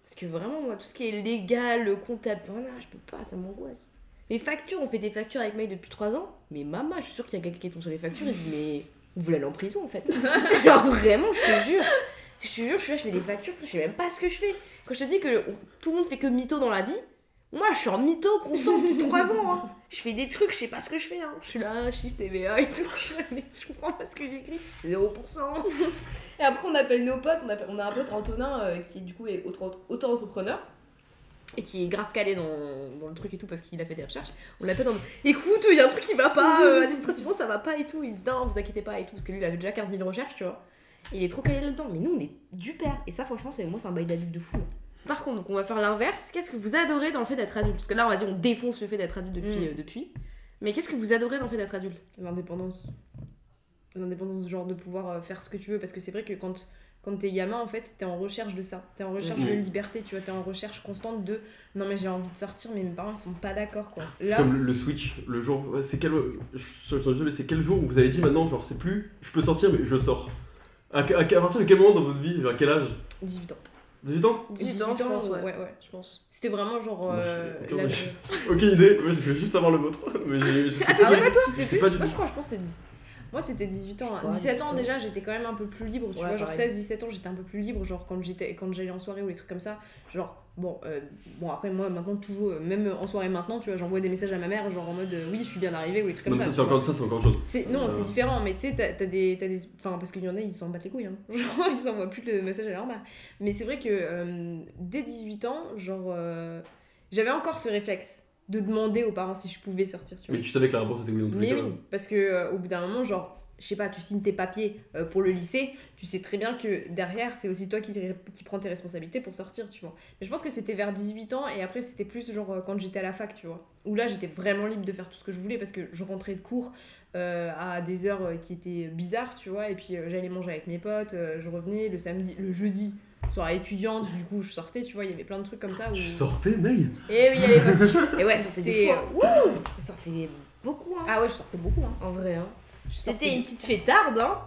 Parce que vraiment, moi, tout ce qui est légal, le comptable, voilà, je peux pas, ça m'angoisse. Les factures, on fait des factures avec Maï depuis 3 ans. Mais maman, je suis sûre qu'il y a quelqu'un qui tombe sur les factures et se dit, mais vous voulez aller en prison en fait. Genre vraiment, je te jure. Je suis là, je fais des factures, je sais même pas ce que je fais. Quand je te dis que tout le monde fait que mytho dans la vie, moi je suis en mytho constant depuis 3 ans. Hein. Je fais des trucs, je sais pas ce que je fais. Hein. Je suis là, chiffre TVA et tout. Je comprends pas ce que j'écris. 0%. Et après, on appelle nos potes. On a un pote, Antonin, qui du coup est auto-entrepreneur. Et qui est grave calé dans le truc et tout parce qu'il a fait des recherches. On l'appelle en mode écoute, il y a un truc qui va pas, administrativement ça va pas et tout. Il dit non, vous inquiétez pas et tout parce que lui il avait déjà 15 000 recherches, tu vois. Et il est trop calé là-dedans. Mais nous on est du père. Et ça, franchement, c'est un bail d'adulte de fou. Par contre, donc on va faire l'inverse. Qu'est-ce que vous adorez dans le fait d'être adulte? Parce que là, on défonce le fait d'être adulte depuis. Mais qu'est-ce que vous adorez dans le fait d'être adulte? L'indépendance. L'indépendance, genre de pouvoir faire ce que tu veux. Parce que c'est vrai que quand t'es gamin, en fait, t'es en recherche de ça. T'es en recherche de liberté, tu vois. T'es en recherche constante de non, mais j'ai envie de sortir, mais mes parents ils sont pas d'accord, quoi. C'est comme le Switch, le jour. C'est quel jour où vous avez dit maintenant, genre, c'est plus je peux sortir, mais je sors? À partir de quel moment dans votre vie? Genre, à quel âge? 18 ans. 18 ans? 18 ans, je pense, ouais. Je pense. C'était vraiment genre. l'âge- Aucune idée, ouais, je veux juste savoir le vôtre. Mais je sais Ah, pas. tu sais pas toi? Tu sais sais plus pas du Moi, tout. je pense que c'est. Moi, c'était 18 ans. Je Hein. crois, 17 ans, 18 ans. déjà, j'étais quand même un peu plus libre. Tu Ouais, vois, genre pareil. 16-17 ans, j'étais un peu plus libre. Genre, quand j'allais en soirée ou des trucs comme ça. Genre, bon, après, moi, maintenant, toujours, même en soirée maintenant, tu vois, j'envoie des messages à ma mère, genre en mode oui, je suis bien arrivée ou des trucs comme Non, ça. c'est tu vois. encore ça, c'est encore autre chose. Non, Ça- c'est différent, mais tu sais, t'as des. Enfin, parce qu'il y en a, ils s'en battent les couilles. Hein. Genre, ils s'envoient plus le message à leur mère. Mais c'est vrai que dès 18 ans, genre, j'avais encore ce réflexe de demander aux parents si je pouvais sortir. Tu vois. Mais tu savais que la réponse était oui dans tous les Mais cas. oui, parce que au bout d'un moment, genre, je sais pas, tu signes tes papiers pour le lycée, tu sais très bien que derrière, c'est aussi toi qui prends tes responsabilités pour sortir, tu vois. Mais je pense que c'était vers 18 ans et après, c'était plus genre quand j'étais à la fac, tu vois. Où là, j'étais vraiment libre de faire tout ce que je voulais parce que je rentrais de cours à des heures qui étaient bizarres, tu vois. Et puis j'allais manger avec mes potes, je revenais le samedi, le jeudi. Soirée étudiante, du coup je sortais, tu vois, il y avait plein de trucs comme ça. Où... Tu sortais, May? Et oui, à l'époque. Et ouais, C'était c'était. des Ça sortait beaucoup, hein. Ah ouais, je sortais beaucoup, hein. En vrai, hein. Je sortais- C'était une petite fêtarde, hein.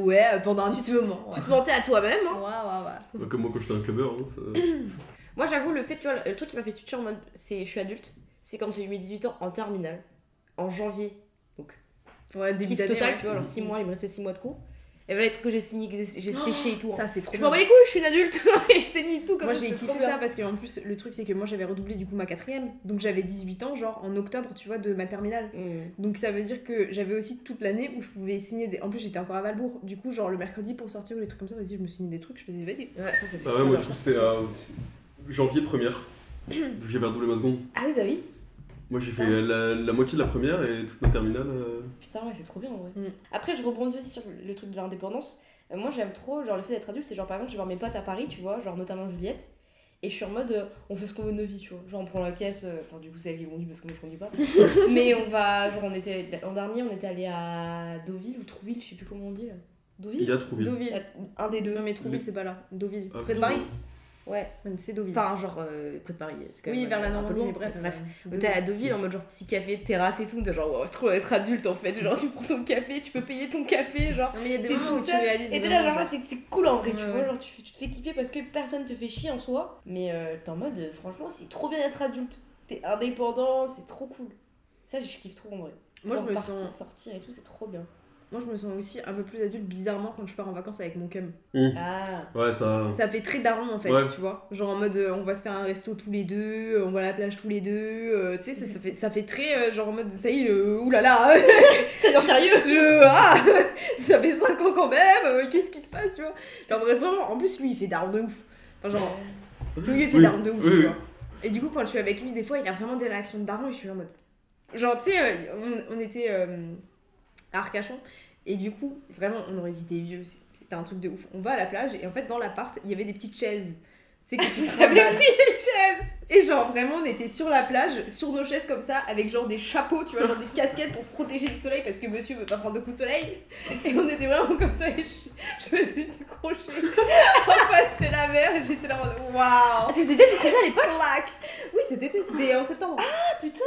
Ouais, pendant un petit moment. Tu te mentais à toi-même, hein. Ouais. Comme moi quand j'étais un clubbeur. Hein, ça- Moi, j'avoue, le fait, tu vois, le truc qui m'a fait switcher en mode je suis adulte, c'est quand j'ai eu mes 18 ans en terminale, en janvier. Ouais, début Kiff d'année, total, ouais. tu vois, genre 6 mois, il me restait 6 mois de cours. Et voilà les trucs que j'ai signé, que j'ai séché et tout. Ça, Hein. c'est trop Je bien. m'en bats les couilles, je suis une adulte et je saigne tout comme Moi ça, j'ai c'est kiffé trop ça bien. parce qu'en plus le truc c'est que moi j'avais redoublé du coup ma 4ème, donc j'avais 18 ans genre en octobre tu vois de ma terminale. Donc ça veut dire que j'avais aussi toute l'année où je pouvais signer des... En plus j'étais encore à Valbourg, du coup genre le mercredi pour sortir ou des trucs comme ça, vas-y je me signais des trucs, je faisais vas-y. Ouais, ça c'était Ah ouais, trop moi bien. je trouve que c'était janvier première. J'avais redoublé ma seconde. Ah oui, bah oui. Moi j'ai fait la moitié de la première et toute ma terminale. Putain, ouais, c'est trop bien en vrai. Mm. Après, je rebondis aussi sur le truc de l'indépendance. Moi, j'aime trop genre le fait d'être adulte. C'est genre, par exemple, je vais voir mes potes à Paris, tu vois, genre notamment Juliette. Et je suis en mode, on fait ce qu'on veut de nos vies, tu vois. Genre, on prend la caisse, enfin, du coup, c'est elle qui conduit parce que moi je conduis pas. Mais on va, genre, l'an dernier, on était allé à Deauville ou Trouville, je sais plus comment on dit là. Il Deauville y a Trouville. Deauville. Un des deux. Non mais Trouville c'est pas là, Deauville. Ah, Près de putain. Paris. Ouais. C'est Deauville. Enfin, genre, près de Paris. C'est quand oui, même, vers la un peu Normandie, loin. mais bref. Bref. On Deauville. était à Deauville en mode genre petit café, terrasse et tout. T'es genre, wow, c'est trop être adulte en fait. Genre, tu prends ton café, tu peux payer ton café, genre. Non mais il y a des T'es moments tout où tu seul, réalises. Et t'es là, vraiment, genre, c'est cool en vrai, tu Ouais, vois. ouais. Genre, tu te fais kiffer parce que personne te fait chier en soi. Mais t'es en mode, franchement, c'est trop bien d'être adulte. T'es indépendant, c'est trop cool. Ça, je kiffe trop en vrai. Moi je Genre, me partir, sens. sortir et tout, c'est trop bien. Moi je me sens aussi un peu plus adulte bizarrement quand je pars en vacances avec mon cum. Ah. Ouais, ça. Ça fait très daron en fait, Ouais. tu vois. Genre en mode on va se faire un resto tous les deux, on va à la plage tous les deux. Tu sais, ça fait très genre en mode ça y est, oulala, C'est bien sérieux. ça fait 5 ans quand même, qu'est-ce qui se passe, tu vois. Genre vraiment, en plus lui il fait daron de ouf. Enfin, genre, lui il fait Oui, daron de ouf, oui, tu oui. vois. Et du coup, quand je suis avec lui, des fois il a vraiment des réactions de daron et je suis en mode. Genre, tu sais, on était à Arcachon. Et du coup, vraiment, on aurait dit des vieux, c'était un truc de ouf. On va à la plage et en fait, dans l'appart, il y avait des petites chaises. C'est que tu Vous avez trimbales. pris les chaises. Et genre, vraiment, on était sur la plage, sur nos chaises comme ça, avec genre des chapeaux, tu vois, genre des casquettes pour se protéger du soleil parce que monsieur veut pas prendre de coups de soleil. Et on était vraiment comme ça et je faisais du crochet. En face, c'était la mer et j'étais là en mode waouh! Parce que c'était déjà du projet à l'époque. Clac! Oui, c'était en septembre. Ah putain.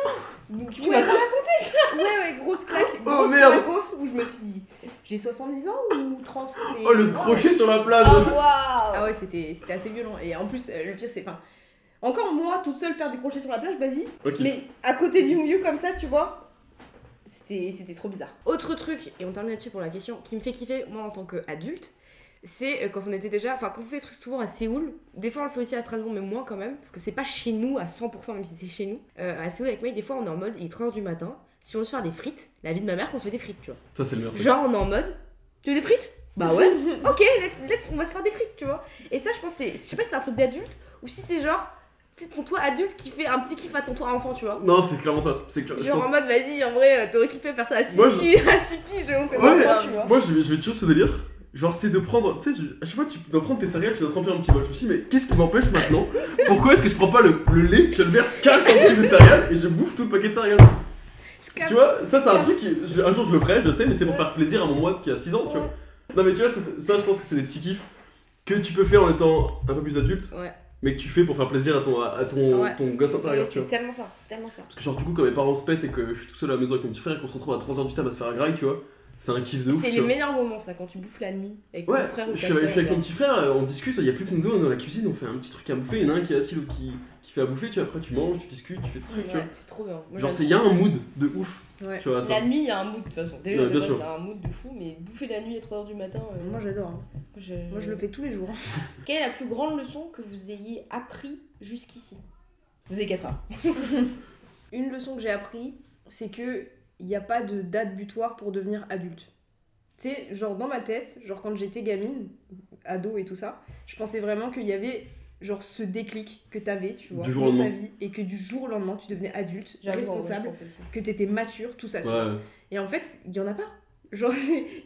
Donc, Tu m'as pas raconté ça. Ouais, grosse claque. Oh, Grosse merde. claquosse où je me suis dit, j'ai 70 ans ou 30? C'est- Oh le crochet sur la plage! Oh waouh. Ah ouais, c'était assez violent. Et en plus, le pire, c'est. Enfin, encore moi, toute seule, faire du crochet sur la plage, vas-y. Ok. Mais à côté du milieu, comme ça, tu vois, c'était trop bizarre. Autre truc, et on termine là-dessus pour la question, qui me fait kiffer, moi en tant qu'adulte, c'est quand on était déjà. Enfin, quand on fait des trucs souvent à Séoul, des fois on le fait aussi à Strasbourg, mais moins quand même, parce que c'est pas chez nous à 100%, même si c'est chez nous. À Séoul avec May, des fois on est en mode, il est 3h du matin, si on veut se faire des frites, la vie de ma mère qu'on se fait des frites, tu vois. Ça c'est le meilleur truc. Genre on est en mode, tu veux des frites? Bah ouais, ok, on va se faire des frites, tu vois. Et ça, je pense, je sais pas si c'est un truc d'adulte ou si c'est genre, c'est ton toi adulte qui fait un petit kiff à ton toi enfant, tu vois. Non, c'est clairement ça. C'est clair. je Genre pense- en mode, vas-y, en vrai, t'aurais kiffé faire ça à 6 Moi, piges, on fait Ouais, pas, tu vois. moi je vais toujours ce délire. Genre, c'est de prendre. Tu sais, à chaque fois, tu dois prendre tes céréales, tu dois te remplir un petit bol. Je me suis dit, mais qu'est-ce qui m'empêche maintenant? Pourquoi est-ce que je prends pas le lait, je le verse cash dans le truc de céréales et je bouffe tout le paquet de céréales? Tu vois, ça c'est un truc qui. Un jour je le ferai, je le sais, mais c'est pour faire plaisir à mon moi qui a 6 ans, tu vois. Non, mais tu vois, ça je pense que c'est des petits kiffs que tu peux faire en étant un peu plus adulte, Ouais. mais que tu fais pour faire plaisir à ton gosse intérieur, tu C'est vois. tellement ça, c'est tellement ça. Parce que, genre, du coup, quand mes parents se pètent et que je suis tout seul à la maison avec mon petit frère et qu'on se retrouve à 3h du table à se faire un graille, tu vois, C'est un kiff de ouf. C'est tu les vois. meilleurs moments, ça, quand tu bouffes la nuit avec ton Ouais, frère ou ta je suis sœur. avec genre. mon petit frère, on discute, il y a plus que nous deux, on est dans la cuisine, on fait un petit truc à bouffer, il y en a un qui est assis, l'autre qui fait à bouffer, tu vois, après tu manges, tu discutes, tu fais des trucs, tu Ouais, c'est trop bien. Moi, vois. Genre, j'adore. il y a un mood de ouf, Ouais. tu vois, ça. La nuit, il y a un mood de toute façon. Déjà, Ouais, de bien base, sûr. il y a un mood de fou, mais bouffer la nuit à 3h du matin. Moi j'adore. Hein. je... Moi je le fais tous les jours. Quelle est la plus grande leçon que vous ayez appris jusqu'ici? Vous avez 4 heures. Une leçon que j'ai appris, c'est que il n'y a pas de date butoir pour devenir adulte. Tu sais, genre dans ma tête, genre quand j'étais gamine, ado et tout ça, je pensais vraiment qu'il y avait genre ce déclic que t'avais, tu vois, Du jour au dans ta lendemain. vie, et que du jour au lendemain, tu devenais adulte, J'avoue, responsable, ouais, je pense aussi. que t'étais mature, tout ça, tu vois. Ouais, Et en fait, il y en a pas. Genre,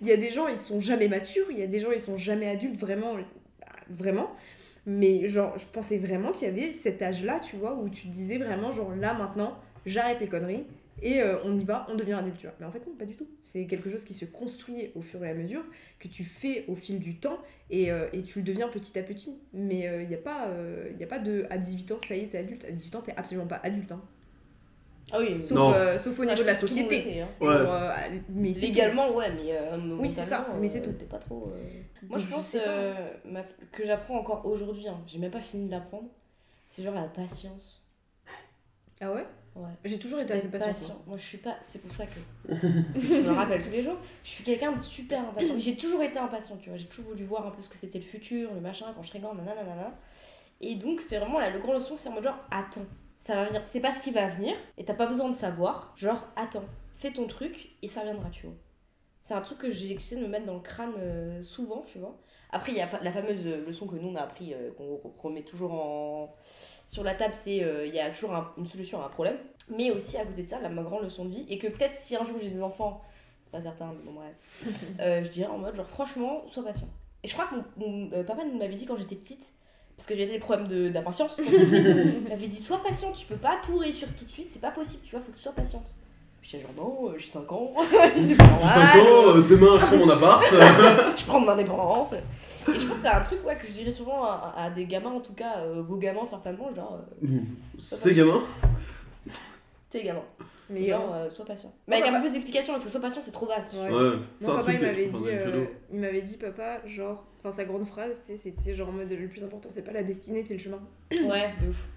il y a des gens, ils sont jamais matures, il y a des gens, ils sont jamais adultes, vraiment, vraiment. Mais genre, je pensais vraiment qu'il y avait cet âge-là, tu vois, où tu te disais vraiment, genre là, maintenant, j'arrête les conneries, et on y va, on devient adulte, tu vois. Mais en fait, non, pas du tout. C'est quelque chose qui se construit au fur et à mesure, que tu fais au fil du temps, et tu le deviens petit à petit. Mais il n'y a pas de à 18 ans, ça y est, t'es adulte. À 18 ans, t'es absolument pas adulte. Hein. Ah oui, Sauf, Non. sauf au ça, niveau je de la pense que tout le monde le société. sait, hein. Ouais. Genre, mais c'est Légalement, ouais, mais Oui, c'est ça, mentalement, mais c'est tout. T'es pas trop. Moi, Donc, je pense sais pas. que j'apprends encore aujourd'hui. Hein. J'ai même pas fini de l'apprendre. C'est genre la patience. Ah ouais. Ouais. J'ai toujours été assez D'être patiente. patient. Moi, je suis pas. C'est pour ça que je me rappelle tous les jours. Je suis quelqu'un de super impatient. Mais j'ai toujours été impatient, tu vois. J'ai toujours voulu voir un peu ce que c'était le futur, le machin, quand je serais grande, nanana. Et donc, c'est vraiment le grand leçon, c'est en mode genre, attends, ça va venir. C'est pas ce qui va venir, et t'as pas besoin de savoir. Genre, attends, fais ton truc, et ça viendra, tu vois. C'est un truc que j'essaie de me mettre dans le crâne souvent, tu vois. Après, il y a la fameuse leçon que nous, on a appris, qu'on remet toujours sur la table, c'est il y a toujours une solution à un problème. Mais aussi, à côté de ça, ma grande leçon de vie, et que peut-être si un jour j'ai des enfants, c'est pas certain, mais bon bref, je dirais en mode genre, franchement, sois patient. Et je crois que mon papa m'avait dit quand j'étais petite, parce que j'avais des problèmes d'impatience quand j'étais petite, il m'avait dit, sois patiente, tu peux pas tout réussir tout de suite, c'est pas possible, tu vois, faut que tu sois patiente. J'étais genre, non, j'ai 5 ans, c'est pas J'ai 5 normal, ans, demain je prends mon appart. je prends mon indépendance. Et je pense que c'est un truc ouais, que je dirais souvent à des gamins, en tout cas, vos gamins certainement, genre, C'est gamin. t'es gamin. Mais Genre, sois patient. Mais avec un peu plus d'explication, parce que sois patient, c'est trop vaste. Ouais. Ouais, c'est Mon un papa, truc. il m'avait dit, papa, genre, enfin sa grande phrase, tu sais, c'était genre en mode le plus important, c'est pas la destinée, c'est le chemin. Ouais, de ouf.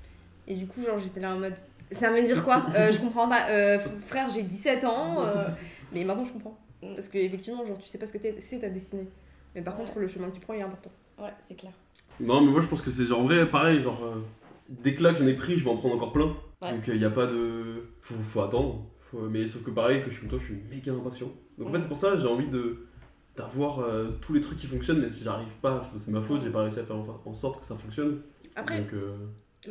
Et du coup, genre, j'étais là en mode, ça veut dire quoi Je comprends pas. Frère, j'ai 17 ans, mais maintenant je comprends. Parce que effectivement, genre, tu sais pas ce que c'est ta destinée. Mais par Ouais. contre, le chemin que tu prends, il est important. Ouais, c'est clair. Non, mais moi je pense que c'est genre vrai, pareil, genre dès que là que j'en ai pris, je vais en prendre encore plein. Ouais. Donc il y a pas de. Faut attendre. Mais sauf que pareil, que je suis comme toi, je suis méga impatient. Donc en fait, c'est pour ça j'ai envie d'avoir tous les trucs qui fonctionnent, mais si j'arrive pas, c'est ma faute, j'ai pas réussi à faire en sorte que ça fonctionne. Après, Donc,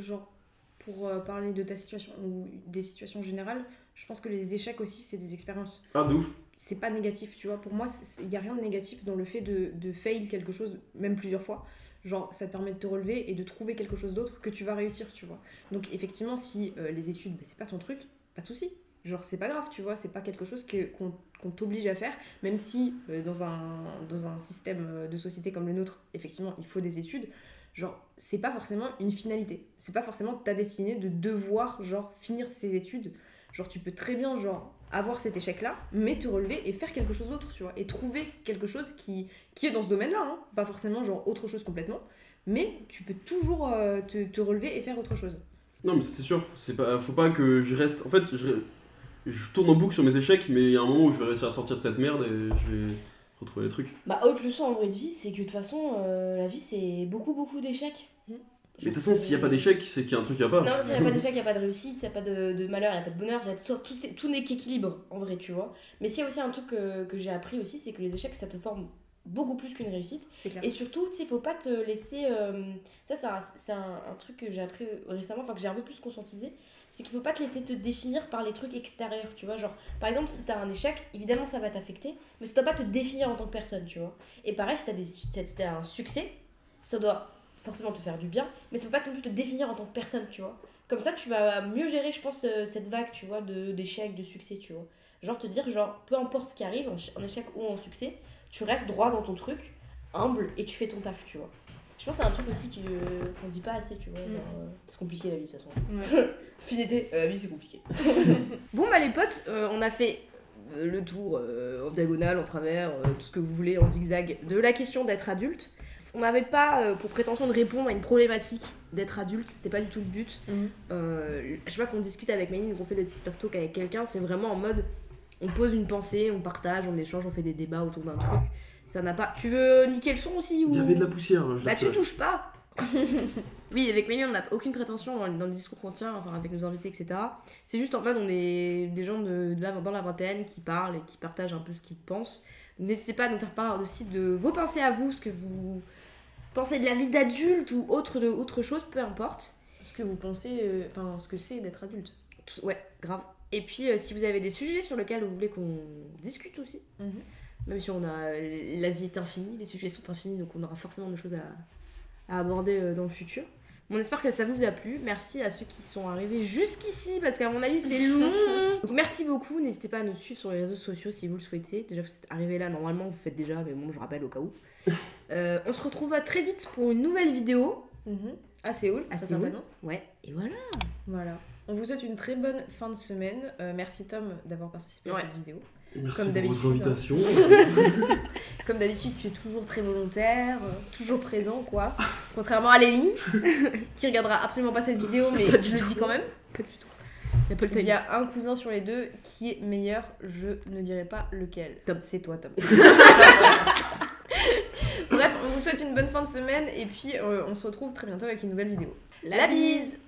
genre, pour parler de ta situation ou des situations générales, je pense que les échecs aussi, c'est des expériences. Ah, de ouf. C'est pas négatif, tu vois. Pour moi, il y a rien de négatif dans le fait de fail quelque chose, même plusieurs fois. Genre, ça te permet de te relever et de trouver quelque chose d'autre que tu vas réussir, tu vois. Donc, effectivement, si les études, c'est pas ton truc, pas de souci. Genre, c'est pas grave, tu vois, c'est pas quelque chose qu'on t'oblige à faire, même si dans un système de société comme le nôtre, effectivement, il faut des études. Genre, c'est pas forcément une finalité. C'est pas forcément ta destinée de devoir, genre, finir ses études. Genre, tu peux très bien, genre, avoir cet échec-là, mais te relever et faire quelque chose d'autre, tu vois. Et trouver quelque chose qui est dans ce domaine-là, hein. Pas forcément, genre, autre chose complètement. Mais tu peux toujours te relever et faire autre chose. Non, mais ça, c'est sûr. Faut pas que je reste. En fait, je tourne en boucle sur mes échecs, mais il y a un moment où je vais réussir à sortir de cette merde et je vais retrouver les trucs. Bah, autre leçon en vrai de vie, c'est que de toute façon, la vie c'est beaucoup d'échecs. Mais de toute façon, s'il y a pas d'échec, c'est qu'il y a un truc qui va pas. Non, s'il n'y a pas d'échec, il n'y a pas de réussite, s'il n'y a pas de malheur, il n'y a pas de bonheur, tout n'est qu'équilibre en vrai, tu vois. Mais s'il y a aussi un truc que j'ai appris aussi, c'est que les échecs ça te forme beaucoup plus qu'une réussite. C'est clair. Et surtout, tu sais, faut pas te laisser. Ça, c'est un truc que j'ai appris récemment, enfin que j'ai un peu plus conscientisé. C'est qu'il faut pas te laisser te définir par les trucs extérieurs, tu vois. Genre, par exemple, si t'as un échec, évidemment ça va t'affecter, mais ça doit pas te définir en tant que personne, tu vois. Et pareil, si t'as un succès, ça doit forcément te faire du bien, mais ça peut pas non plus te définir en tant que personne, tu vois. Comme ça, tu vas mieux gérer, je pense, cette vague, tu vois, d'échecs, de succès, tu vois. Genre, te dire, genre, peu importe ce qui arrive, en échec ou en succès, tu restes droit dans ton truc, humble, et tu fais ton taf, tu vois. Je pense que c'est un truc aussi qu'on dit pas assez, tu vois. Genre, c'est compliqué la vie, de toute façon. Ouais. Finité, la vie c'est compliqué. Bon, bah les potes, on a fait le tour en diagonale, en travers, tout ce que vous voulez, en zigzag, de la question d'être adulte. On n'avait pas pour prétention de répondre à une problématique d'être adulte, c'était pas du tout le but. Je sais pas, qu'on discute avec Méline, qu'on fait le sister talk avec quelqu'un, c'est vraiment en mode on pose une pensée, on partage, on échange, on fait des débats autour d'un truc. Ça n'a pas. Tu veux niquer le son aussi ou... Il y avait de la poussière. Bah tu touches pas. Oui, avec Méline, on n'a aucune prétention dans le discours qu'on tient, enfin avec nos invités, etc. C'est juste en mode on est des gens dans la vingtaine qui parlent et qui partagent un peu ce qu'ils pensent. N'hésitez pas à nous faire part aussi de vos pensées à vous, ce que vous pensez de la vie d'adulte ou autre chose, peu importe. Ce que vous pensez, ce que c'est d'être adulte. Ouais, grave. Et puis si vous avez des sujets sur lesquels vous voulez qu'on discute aussi, même si la vie est infinie, les sujets sont infinis, donc on aura forcément des choses à aborder dans le futur. On espère que ça vous a plu. Merci à ceux qui sont arrivés jusqu'ici, parce qu'à mon avis, c'est long. Donc merci beaucoup. N'hésitez pas à nous suivre sur les réseaux sociaux si vous le souhaitez. Déjà, vous êtes arrivés là, normalement, vous faites déjà, mais bon, je rappelle au cas où. On se retrouve très vite pour une nouvelle vidéo. À Séoul, certainement. Ouais, et voilà. Voilà. On vous souhaite une très bonne fin de semaine. Merci Tom d'avoir participé à cette vidéo. Merci comme pour votre invitation. Comme d'habitude, tu es toujours très volontaire, toujours présent, quoi. Contrairement à Lélie, qui regardera absolument pas cette vidéo, mais je le dis quand même. Pas du tout. Il y a un cousin sur les deux qui est meilleur, je ne dirai pas lequel. Tom. C'est toi, Tom. Bref, on vous souhaite une bonne fin de semaine et puis on se retrouve très bientôt avec une nouvelle vidéo. La bise!